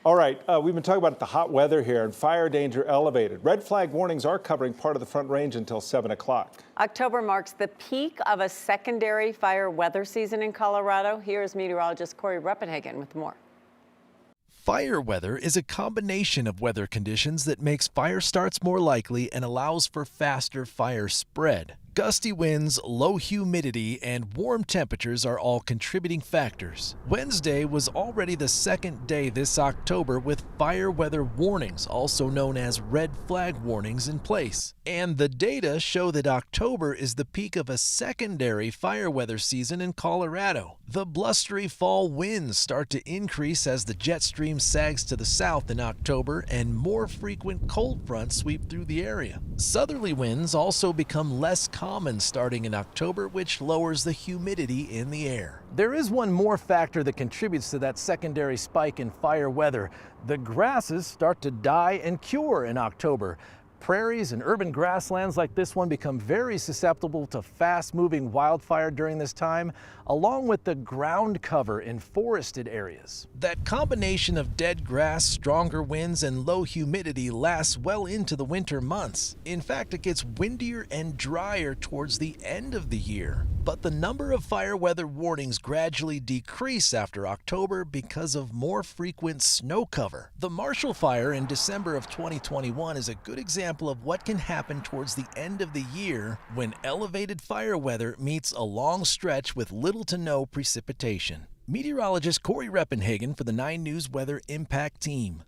All right, we've been talking about the hot weather here and fire danger elevated. Red flag warnings are covering part of the Front Range until 7 o'clock. October marks the peak of a secondary fire weather season in Colorado. Here's meteorologist Corey Reppenhagen with more. Fire weather is a combination of weather conditions that makes fire starts more likely and allows for faster fire spread. Gusty winds, low humidity, and warm temperatures are all contributing factors. Wednesday was already the second day this October with fire weather warnings, also known as red flag warnings, in place. And the data show that October is the peak of a secondary fire weather season in Colorado. The blustery fall winds start to increase as the jet stream sags to the south in October and more frequent cold fronts sweep through the area. Southerly winds also become less common starting in October, which lowers the humidity in the air. There is one more factor that contributes to that secondary spike in fire weather. The grasses start to die and cure in October. Prairies and urban grasslands like this one become very susceptible to fast-moving wildfire during this time, along with the ground cover in forested areas. That combination of dead grass, stronger winds, and low humidity lasts well into the winter months. In fact, it gets windier and drier towards the end of the year. But the number of fire weather warnings gradually decrease after October because of more frequent snow cover. The Marshall Fire in December of 2021 is a good example of what can happen towards the end of the year when elevated fire weather meets a long stretch with little to no precipitation. Meteorologist Corey Reppenhagen for the 9 News Weather Impact Team.